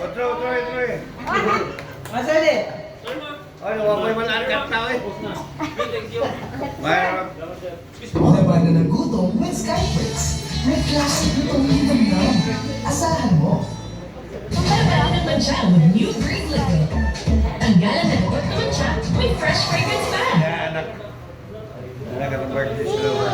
Otro, otro. Masa ulit? Ay, huwag mo malangkat tao eh. Mayroon. Mababa na ng gutom with Skyflix. May classic lutong hingam-ngam. Asahan mo. Para naman siya with new Breathe Liquid. Tanggalan na nagot naman siya with fresh fragrance pa. Ya, anak. Anak, ang birthday sila ba?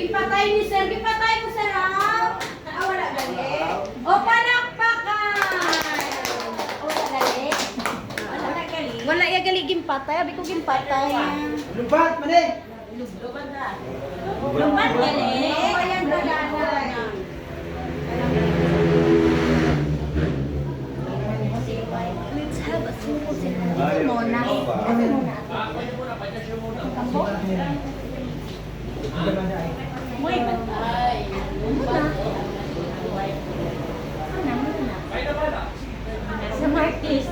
Gipatay ni sir, gipatay mo sir ha. Ah, wala gali. O, palakpakan! O, wala gali. Wala na gali. Wala ya gali gimpatay, abi ko gimpatay. Lumpat, mali. Lumpat gali. Ayan dalanay. Let's have a simple dinner. Ito muna. Ito muna. Tambo? Muy batay. Muna. Muna. Sa Martis.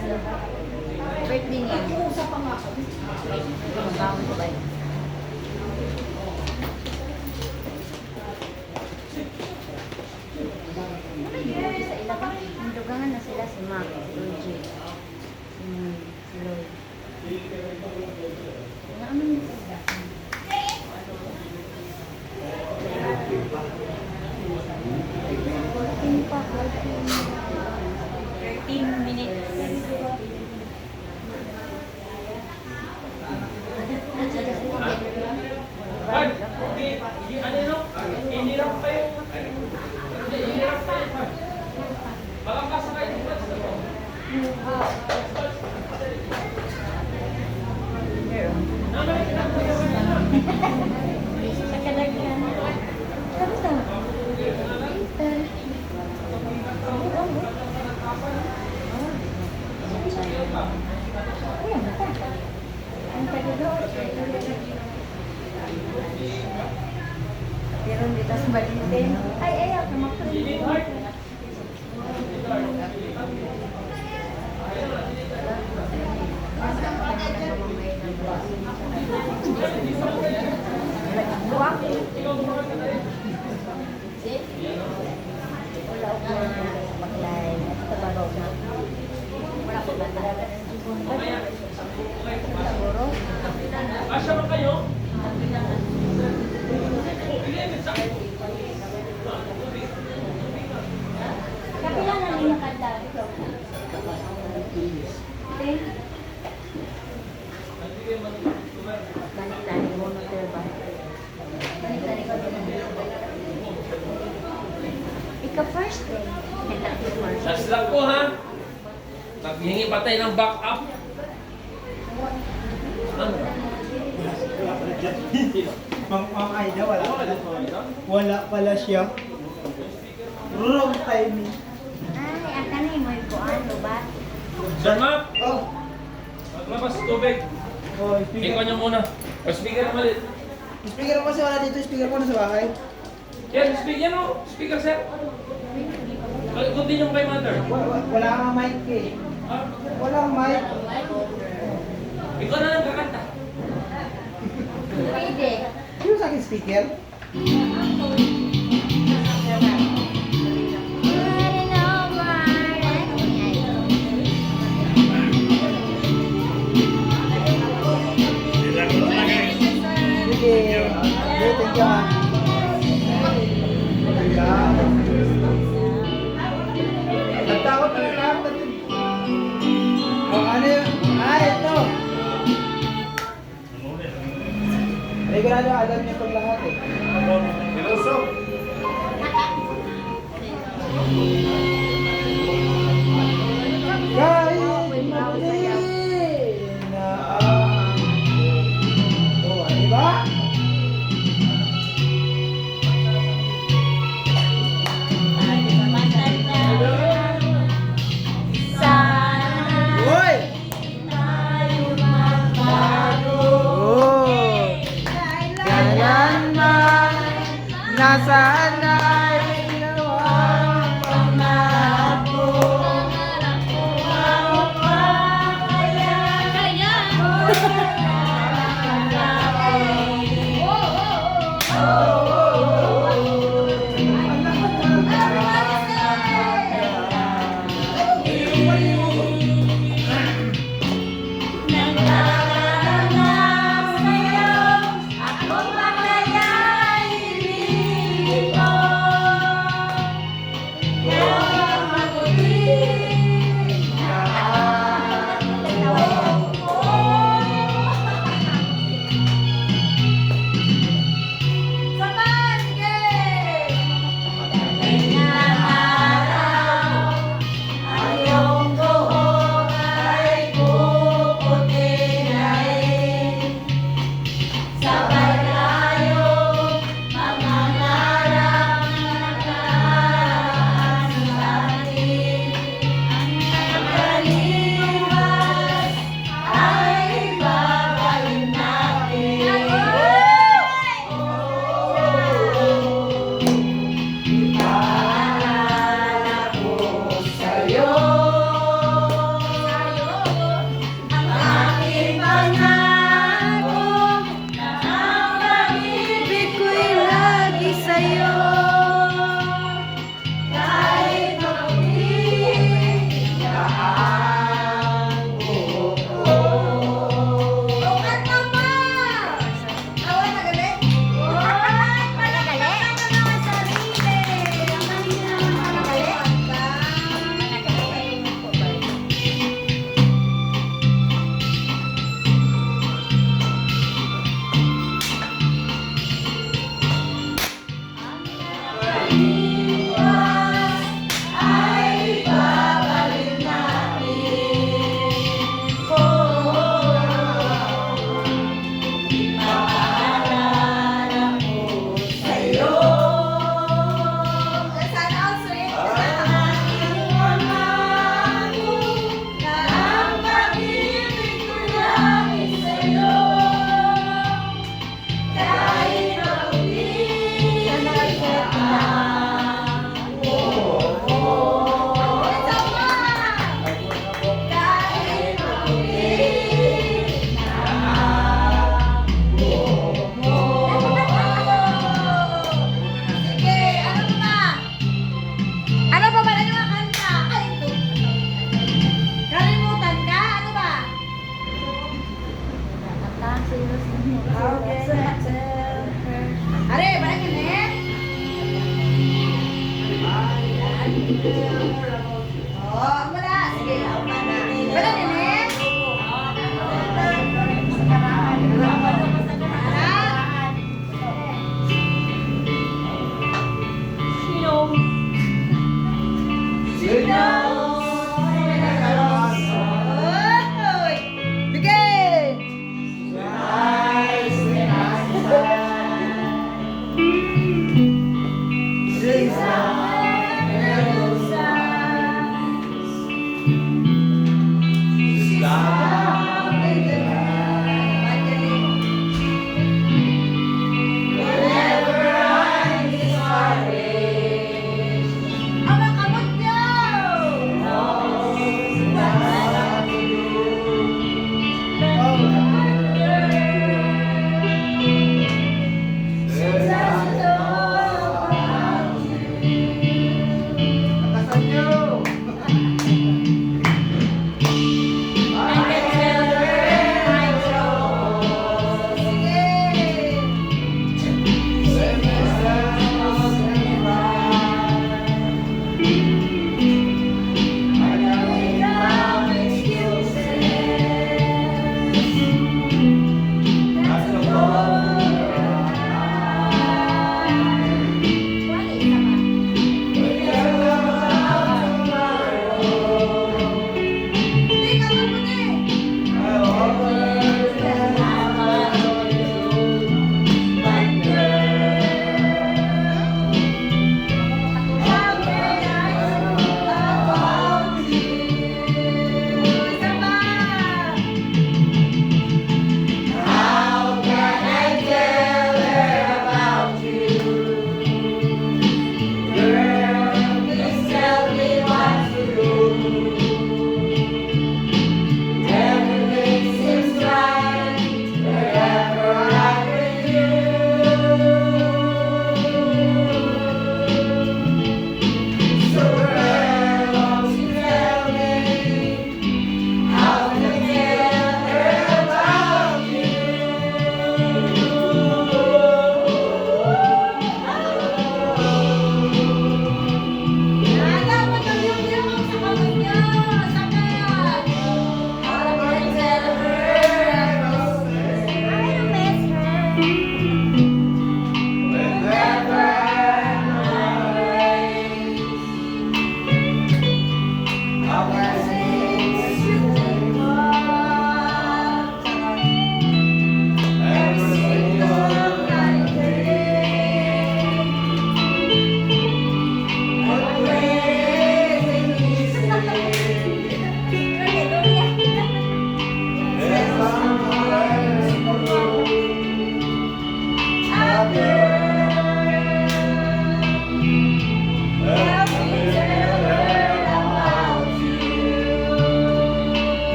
Birthday niya. Usap pa nga. Magkawin ko ba yun? Sa ila pa. Dugangan na sila si Mac, si Luigi. Si Lloyd. Naaman niya sila. Pa, 13 minutes. Sa kalagyan. Tapos na. Pero dito sa Valentin, ay ayaw, kamakrin. Wala ako maglay. Tababaw na. Wala ko ba siguro? Asya ba kayo? Kapila na rin nakanta. Okay. Balik-talik mo na tayo ba? Balik-talik ko din. Ikaw first eh. Ikaw first. Last lang po ha. Naghingi pa tayo ng backup. Ano? Mang Aida, wala pala siya. Wrong timing. Ay, aka na mo ko ano ba? Sir Mac, Oh, maglabas tubig. oh, speaker. Ikaw niyo muna. O speaker malit. Speaker ko kasi wala dito, speaker ko na sa bahay. Yan, speaker yan o. Speaker sir. Kundi yung kay mother. Wala kang mic eh. Ha? Wala kang mic. Ikaw na lang kakanta. Pwede. Sino sa akin speaker? Sige. Okay, thank you ha. Nagtakot na lahat natin. Oh, ano yun? Ah, ito. Ay, grado, alam niya pag lahat eh. Guys, mali na ang oh, di ba? Hoy! Oh! Kailanman nasaan ay ginawang pangako. sa'yo. Kahit maputi ang buhok ko. O, kanta pa! Awan na gabi? Ay, palakpakan na naman sarili. Ang galing na naman ay babalik natin. Paaral ako sa'yo. Sana all sweet. Iwan ako na ang pag-ibig ko namin sa'yo. Kahit maputi ang buhok ko. Ito pa! Kahit maputi ang buhok mo. Sige, ano pa? Ano pa ba na yung kanta? Ay, ito. Kalimutan ka? Ano ba? Okay. Are, balik yun eh. Oh, wala. Sige, balik yun eh. Oy! Bigay! Risa,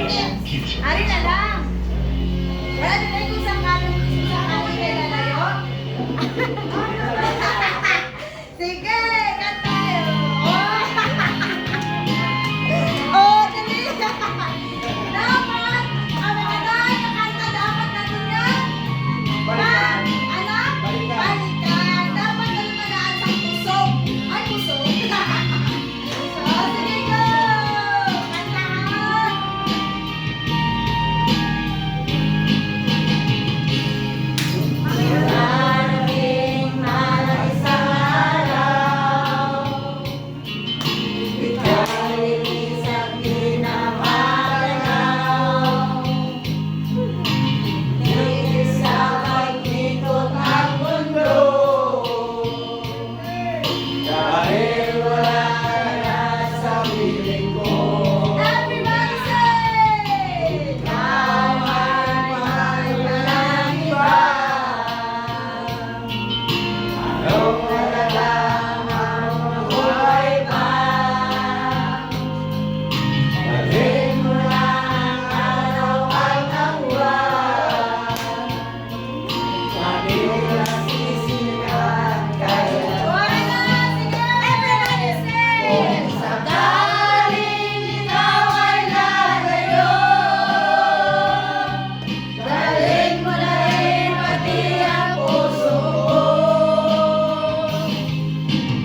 Ari na lang. Wala na tayo kung saan kayo lalayo. Sige, kanta tayo. Oh, dali. Dapat, ang mga nakanta dapat natin yan. Balikan. Anak? Balikan. Balikan. Dapat nalimagaan sa puso. Ay, puso. Oh, sige, go. Kanta. Maraming malaki sa araw. Ika'y isang pinapagalaw. Isa pag-ikot ang mundo. Dahil wala ka na sa piling ko. Everybody say! Ikaw ay mahal ka ng iba. Anong nalalaman mo buhay pa? Dalhin mo na ang araw at ang buwan. Lagi mo lang sisihan kaya Wala na! Sige! Everybody say! Kung sakaling ikaw ay lalayo, dalhin mo na rin pati ang puso ko.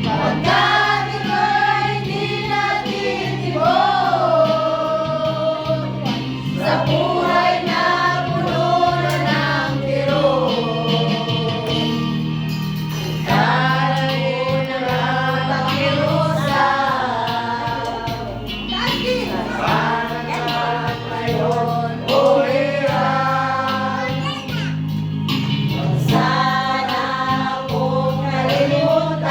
Pagkat ika'y hindi natitibok sa buhay na puno na ng kirot. Ika'y na lang pakiusap. ngayon o hirap. Sana akong kalimutan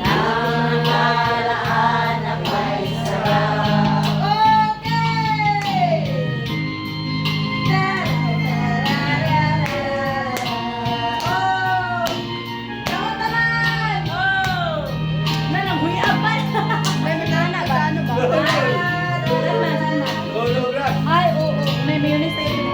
ang nakaraan na may sarap. Okay! Oh! Tawag naman! Oh! Nananghuyapan! May matana ba? Ano ba? Hologram. Ay, oo. May mayonnaise tayo.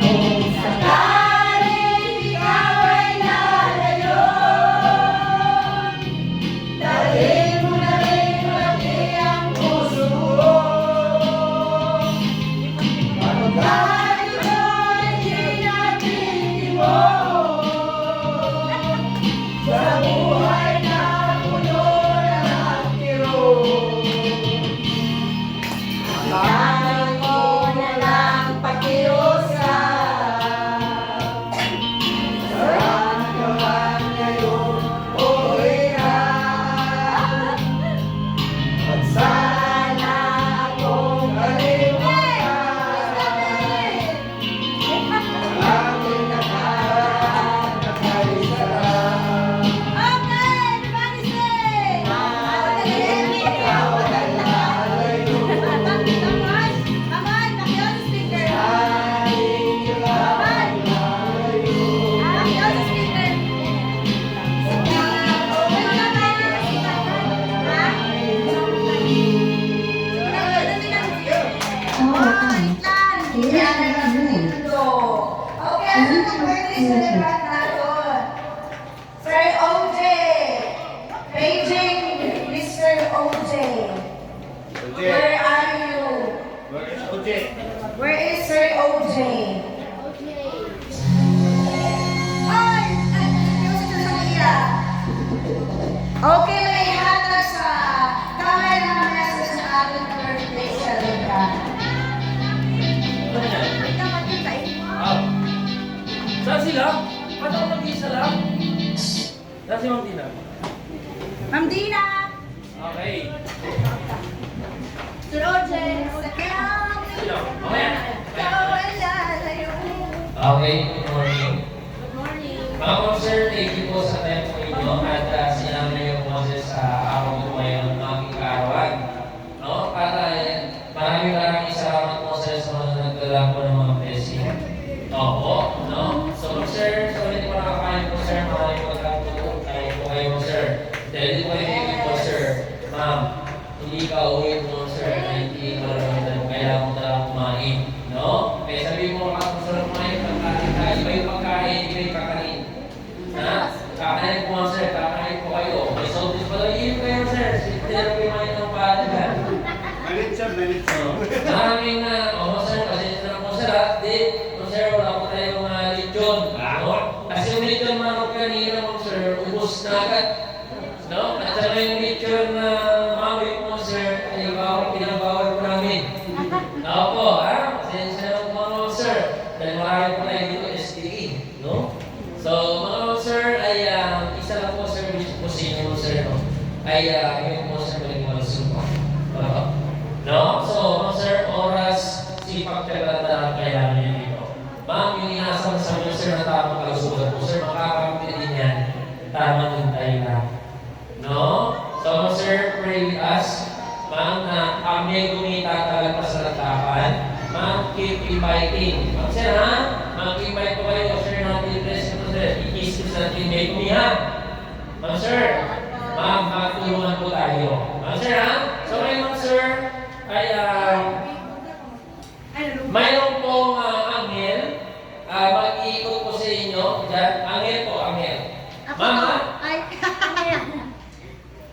Kung sakaling ikaw ay lalayo, dalhin mo na rin pati ang puso ko. Pagkat ito'y hindi natitibok sa buhay na puno ng kirot. Kailangan mo na lang pakiusap. Saan ka man ngayon o hirap. At sana akong kalimutan ang aking nakaraan na kay sarap. Okay, everybody say! Dalhin ikaw ay lalayo. Come on, pakiyon speaker. Dahil ikaw ay layo. Pakiyon speaker. Wala na tayo ng speaker. Ha? Okay, ano ang birthday celebrant natin? Sir OJ! Beijing, Mr. OJ. Where are you? Where is Sir OJ? Ay! Music na sa iya. Okay, may hatag sa kamay ng message sa ating birthday celebrant. Saan sila? Ba't ako mag-iisa lang? Saan si Ma'am Dina? Ma'am Dina! Okay. Sir OJ! Sakyaw! Sino? Mamaya. Ikaw ay lalayo. Okay, good morning. Good morning. Mga sir, thank you po sa tempo ninyo at sinama niyo po sa araw ko ngayon ng aking kaarawan. No? Para maraming salamat po sir sa mga nagdala po ng mga blessing. Opo, no? So sir, so ulit sir, maraming pagkakataon tayo po kayo, sir. Dahil po kayo po, sir. Ma'am, hindi ka uwi mo, sir, na hindi maramdaman mo. Kailangan mo talagang kumain. No? Kaya sabi mo, makakasarap kumain, pagkain ka. Iba yung pagkain, iba yung kakain. Ha? Kakain po, sir. Kakain po kayo. May saltis pa lang. Iyon kayo, sir. Hindi na kayo kumain ng palagan. Malit siya, malit siya. Maraming na, sir, kasi na po, sir, di, sir, wala po tayong lechon. No? Kasi yung lechon manok kanina mo, sir, ubos na agad. No? At saka yung lechon na mamoy mo, sir, ay pinabawal po namin. Opo, ha? Pasensya na po, sir. Dahil marami po tayo dito, SDE. No? So, mga sir, ay isa lang po, sir, wish po sa inyo, sir, no? Ay yung po, sir, maling malusog po. No? So, mga sir, oras, sipag kaganda, kailangan nyo dito. Ma'am, yung inasang sa inyo, sir, na tamang kalusugan po, sir, makakamit din yan. Tamang hintay lang. No? So, mga sir, pray with us. Ma'am, na kami kumita talaga sa natapan. Ma'am, keep inviting. Ma'am, sir, ha? Ma'am, invite po kayo, sir, natin bless po, sir. I-kiss natin, may kumiha. Ma'am, sir, ma'am, matulungan po tayo. Ma'am, sir, ha? So, ngayon, ma'am, sir, ay, mayroon pong angel, mag-iikot po sa inyo. Diyan, angel po, angel. Ma'am, ha?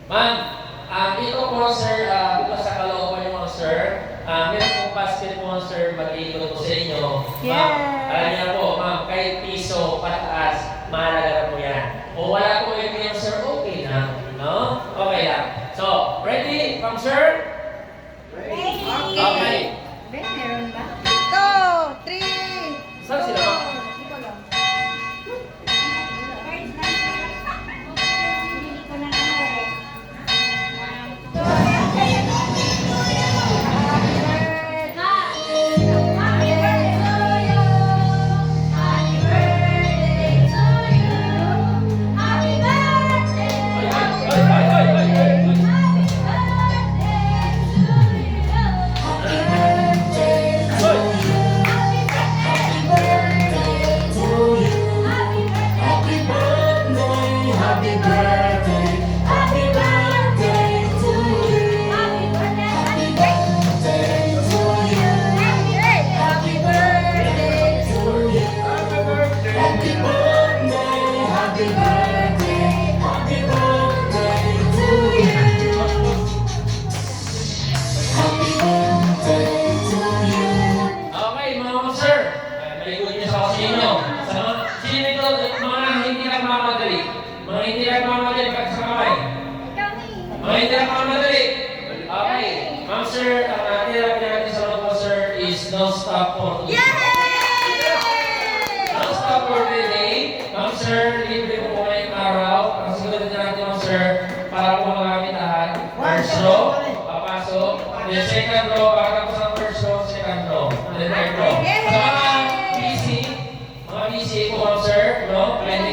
Ma'am, ito po, sir, bukas sa kalooban yung mga sir, meron pong basket po, sir, mag-iikot po sa inyo. Ma'am, alam niyo na po, ma'am, kahit piso, pataas, mahalaga na po yan. O wala po yung sir, okay na. No? Okay lang. So, ready, ma'am, sir? Okay. Meron ba? 2, 3. Saan sila, ma'am? Okay, mga sir, may good news ako sa inyo. Sa mga, sino ito, mga hindi nagmamadali. Mga hindi nagmamadali, pati sa kamay. Mga hindi nagmamadali. Okay, ma'am sir, ang therapy natin sa mga sir is no stop for today. No stop for today. Ma'am sir, libre po po ngayong araw. Ang sigurado natin, ma'am sir, para po magamit lahat. First row, papasok. The second row, para po sa first row, second row. And the third row. Sa mga busy po, ma'am sir, no? Pwede